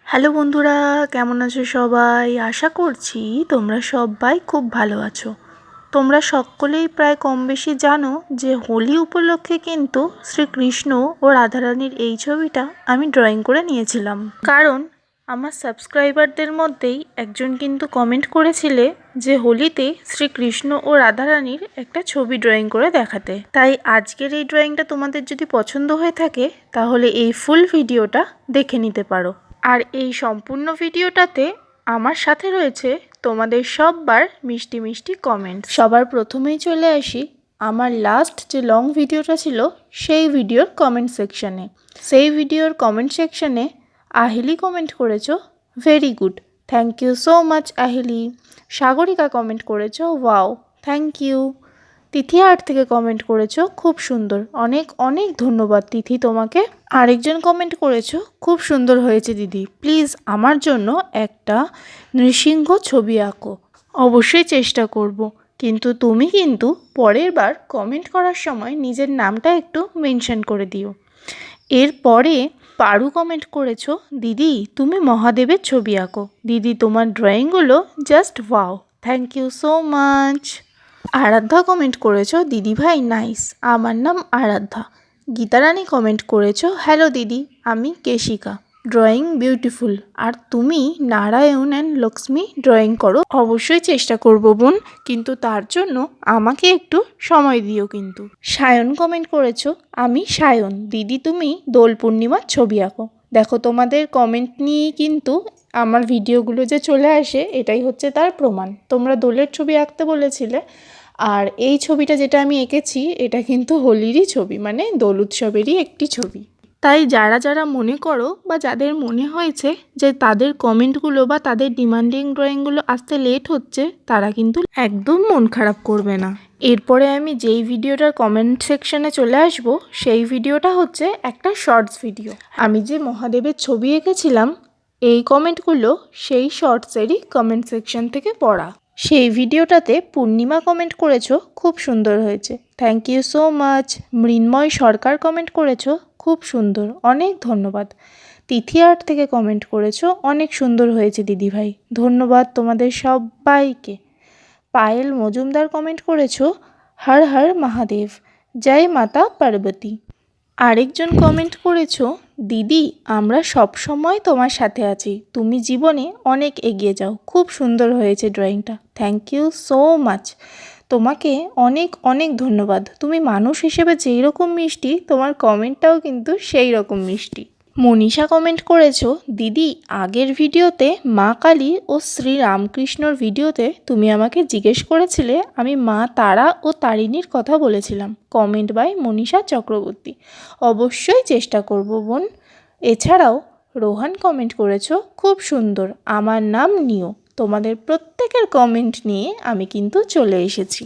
Hello বন্ধুরা, কেমন আছো সবাই? আশা করছি তোমরা সবাই খুব ভালো আছো। তোমরা সকলেই প্রায় কম বেশি জানো যে হোলি উপলক্ষে কিন্তু শ্রীকৃষ্ণ ও রাধারানীর এই ছবিটা আমি ড্রয়িং করে নিয়েছিলাম। কারণ আমার সাবস্ক্রাইবারদের মধ্যেই একজন কিন্তু কমেন্ট করেছিলে যে হোলিতে শ্রীকৃষ্ণ ও রাধারানীর একটা ছবি ড্রয়িং করে দেখাতে। তাই আজকের এই ড্রয়িংটা তোমাদের যদি পছন্দ হয়ে থাকে তাহলে এই ফুল ভিডিওটা দেখে নিতে পারো। আর এই সম্পূর্ণ ভিডিওটাতে আমার সাথে রয়েছে তোমাদের সববার মিষ্টি মিষ্টি কমেন্ট। সবার প্রথমেই চলে আসি আমার লাস্ট যে লং ভিডিওটা ছিল সেই ভিডিওর কমেন্ট সেকশানে। সেই ভিডিওর কমেন্ট সেকশানে আহিলি কমেন্ট করেছো very good, thank you so much Ahili. Sagarika comment করেছো wow, thank you. Tithi art থেকে কমেন্ট করেছো খুব সুন্দর, অনেক অনেক ধন্যবাদ তিথি তোমাকে। আরেকজন কমেন্ট করেছো খুব সুন্দর হয়েছে দিদি, প্লিজ আমার জন্য একটা নৃসিংহ ছবি আঁকো। অবশ্যই চেষ্টা করব, কিন্তু তুমি কিন্তু পরের বার কমেন্ট করার সময় নিজের নামটা একটু মেনশন করে দিও। এরপরে পারু কমেন্ট করেছো দিদি তুমি মহাদেবের ছবি আঁকো। দিদি তোমার ড্রয়িংগুলো just wow, thank you so much. Aradhya comment করেছো দিদি ভাই নাইস, আমার নাম আরাধ্যা। গীতারানী কমেন্ট করেছো হ্যালো দিদি, আমি কেশিকা, ড্রয়িং বিউটিফুল। আর তুমি নারায়ণ অ্যান্ড লক্ষ্মী ড্রয়িং করো। অবশ্যই চেষ্টা করব বোন, কিন্তু তার জন্য আমাকে একটু সময় দিও কিন্তু। সায়ন কমেন্ট করেছো আমি সায়ন, দিদি তুমি দোল পূর্ণিমার ছবি আঁকো। দেখো তোমাদের কমেন্ট নিয়েই কিন্তু আমার ভিডিওগুলো যে চলে আসে, এটাই হচ্ছে তার প্রমাণ। তোমরা দোলের ছবি আঁকতে বলেছিলে, আর এই ছবিটা যেটা আমি এঁকেছি এটা কিন্তু হোলিরই ছবি, মানে দোল উৎসবেরই একটি ছবি। তাই যারা যারা মনে করো বা যাদের মনে হয়েছে যে তাদের কমেন্টগুলো বা তাদের ডিমান্ডিং ড্রয়িংগুলো আসতে লেট হচ্ছে, তারা কিন্তু একদম মন খারাপ করবে না। এরপরে আমি যেই ভিডিওটার কমেন্ট সেকশনে চলে আসব, সেই ভিডিওটা হচ্ছে একটা শর্টস ভিডিও। আমি যে মহাদেবের ছবি এঁকেছিলাম এই কমেন্টগুলো সেই শর্টসেরই কমেন্ট সেকশন থেকে পড়া। সেই ভিডিওটাতে পূর্ণিমা কমেন্ট করেছো খুব সুন্দর হয়েছে, thank you so much. Mrinmoy Sarkar comment করেছো খুব সুন্দর, অনেক ধন্যবাদ। তিথি আর্ট থেকে কমেন্ট করেছো অনেক সুন্দর হয়েছে দিদিভাই, ধন্যবাদ তোমাদের সবাইকে। পায়েল মজুমদার কমেন্ট করেছো হর হর মহাদেব, জয় মাতা পার্বতী। আরেকজন কমেন্ট করেছো দিদি আমরা সব সময় তোমার সাথে আছি, তুমি জীবনে অনেক এগিয়ে যাও, খুব সুন্দর হয়েছে ড্রয়িংটা, থ্যাংক ইউ সো মাচ। তোমাকে অনেক অনেক ধন্যবাদ, তুমি মানুষ হিসেবে যেই রকম মিষ্টি তোমার কমেন্টটাও কিন্তু সেই রকম মিষ্টি। মনীষা কমেন্ট করেছো দিদি আগের ভিডিওতে মা কালী ও শ্রী রামকৃষ্ণর ভিডিওতে তুমি আমাকে জিজ্ঞেস করেছিলে, আমি মা তারা ও তারিণীর কথা বলেছিলাম। কমেন্ট বাই মনীষা চক্রবর্তী, অবশ্যই চেষ্টা করব বোন। এছাড়াও রোহান কমেন্ট করেছো খুব সুন্দর, আমার নাম নিও। তোমাদের প্রত্যেকের কমেন্ট নিয়ে আমি কিন্তু চলে এসেছি।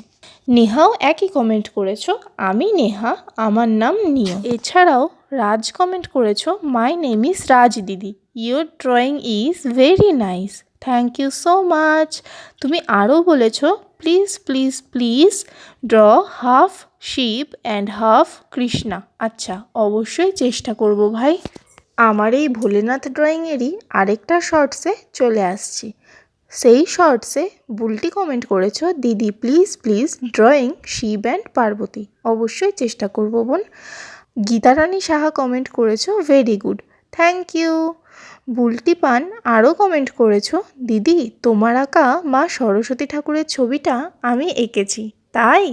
নেহাও একই কমেন্ট করেছো আমি নেহা, আমার নাম নিও। এছাড়াও রাজ কমেন্ট করেছো মাই নেম ইজ রাজ দিদি, your drawing is very nice, thank you so much. তুমি আরও বলেছো please please please draw half Shiva and half Krishna. আচ্ছা অবশ্যই চেষ্টা করব ভাই। আমার এই ভোলেনাথ ড্রয়িংয়েরই আরেকটা শর্টসে চলে আসছি। সেই শর্টসে বুলটি কমেন্ট করেছো দিদি please please drawing Shiva and Parvati, অবশ্যই চেষ্টা করব বোন। গীতারানী সাহা কমেন্ট করেছো very good, thank you. Bulti Pan আরও কমেন্ট করেছো দিদি তোমার আঁকা মা সরস্বতী ঠাকুরের ছবিটা আমি এঁকেছি। তাই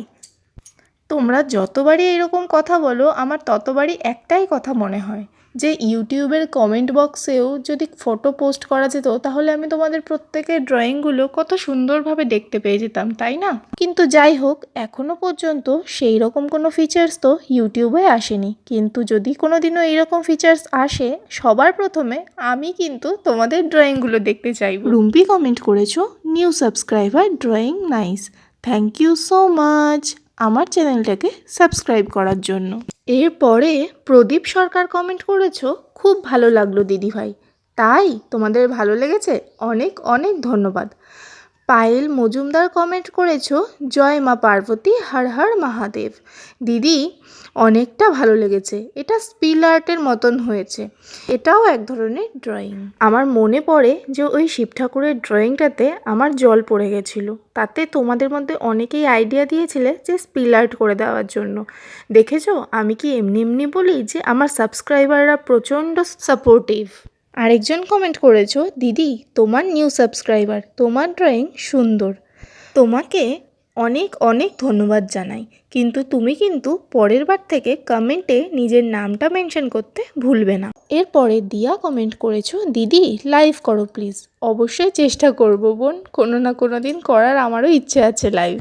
তোমরা যতবারই এরকম কথা বলো আমার ততবারই একটাই কথা মনে হয় যে ইউটিউবের কমেন্ট বক্সেও যদি ফটো পোস্ট করা যেত তাহলে আমি তোমাদের প্রত্যেকের ড্রয়িংগুলো কত সুন্দরভাবে দেখতে পেয়ে যেতাম, তাই না? কিন্তু যাই হোক, এখনও পর্যন্ত সেই রকম কোনো ফিচার্স তো ইউটিউবে আসেনি, কিন্তু যদি কোনো দিনও এইরকম ফিচার্স আসে সবার প্রথমে আমি কিন্তু তোমাদের ড্রয়িংগুলো দেখতে চাইব। রুম্পি কমেন্ট করেছো new subscriber, drawing nice, thank you so much আমার চ্যানেলটাকে সাবস্ক্রাইব করার জন্য। এরপরে প্রদীপ সরকার কমেন্ট করেছো খুব ভালো লাগলো দিদিভাই। তাই তোমাদের ভালো লেগেছে, অনেক অনেক ধন্যবাদ। পায়েল মজুমদার কমেন্ট করেছো, জয় মা পার্বতী, হর হর মহাদেব। দিদি অনেকটা ভালো লেগেছে, এটা স্পিল আর্টের মতন হয়েছে, এটাও এক ধরনের ড্রয়িং। আমার মনে পড়ে যে ওই শিব ঠাকুরের ড্রয়িংটাতে আমার জল পড়ে গেছিলো, তাতে তোমাদের মধ্যে অনেকেই আইডিয়া দিয়েছিলে যে স্পিল আর্ট করে দেওয়ার জন্য। দেখেছো আমি কি এমনি এমনি বলি যে আমার সাবস্ক্রাইবাররা প্রচণ্ড সাপোর্টিভ। আরেকজন কমেন্ট করেছো, দিদি তোমার নিউ সাবস্ক্রাইবার, তোমার ড্রয়িং সুন্দর, তোমাকে অনেক অনেক ধন্যবাদ জানাই, কিন্তু তুমি কিন্তু পরের বার থেকে কমেন্টে নিজের নামটা মেনশন করতে ভুলবে না। এরপরে দিয়া কমেন্ট করেছো, দিদি লাইভ করো প্লিজ। অবশ্যই চেষ্টা করব বোন, কোনো না কোনো দিন করার আমারও ইচ্ছে আছে লাইভ।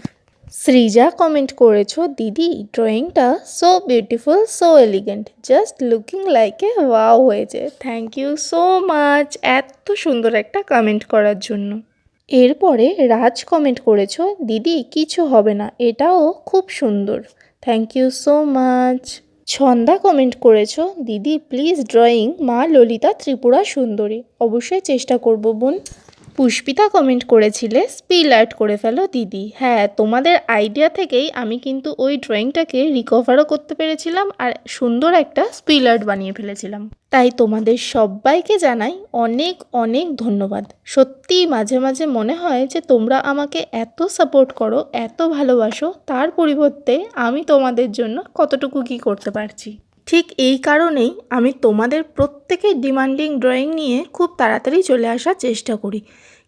সৃজা কমেন্ট করেছো, দিদি ড্রয়িংটা so beautiful, so elegant, just looking like a wow হয়েছে। থ্যাংক ইউ সো মাচ এত সুন্দর একটা কমেন্ট করার জন্য। এরপরে রাজ কমেন্ট করেছো, দিদি কিছু হবে না, এটাও খুব সুন্দর, thank you so much. Chhanda comment করেছো, দিদি প্লিজ ড্রয়িং মা ললিতা ত্রিপুরা সুন্দরী। অবশ্যই চেষ্টা করব বোন। পুষ্পিতা কমেন্ট করেছিলে, স্পিল আর্ট করে ফেলো দিদি। হ্যাঁ, তোমাদের আইডিয়া থেকেই আমি কিন্তু ওই ড্রয়িংটাকে রিকভারও করতে পেরেছিলাম আর সুন্দর একটা স্পিল আর্ট বানিয়ে ফেলেছিলাম। তাই তোমাদের সবাইকে জানাই অনেক অনেক ধন্যবাদ। সত্যিই মাঝে মাঝে মনে হয় যে তোমরা আমাকে এত সাপোর্ট করো, এত ভালোবাসো, তার পরিবর্তে আমি তোমাদের জন্য কতটুকু কী করতে পারছি। ঠিক এই কারণেই আমি তোমাদের প্রত্যেকের ডিমান্ডিং ড্রয়িং নিয়ে খুব তাড়াতাড়ি চলে আসার চেষ্টা করি,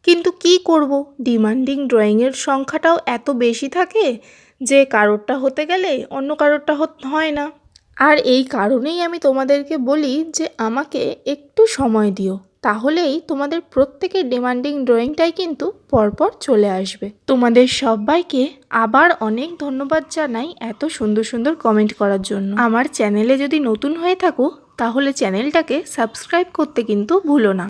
কিন্তু কি করব, ডিমান্ডিং ড্রয়িংয়ের সংখ্যাটাও এত বেশি থাকে যে কারোরটা হতে গেলে অন্য কারোরটা হয় না। আর এই কারণেই আমি তোমাদেরকে বলি যে আমাকে একটু সময় দিও, তাহলেই তোমাদের প্রত্যেকের ডিমান্ডিং ড্রয়িংটাই কিন্তু পরপর চলে আসবে। তোমাদের সবাইকে আবার অনেক ধন্যবাদ জানাই এত সুন্দর সুন্দর কমেন্ট করার জন্য। আমার চ্যানেলে যদি নতুন হয়ে থাকো তাহলে চ্যানেলটাকে সাবস্ক্রাইব করতে কিন্তু ভুলো না।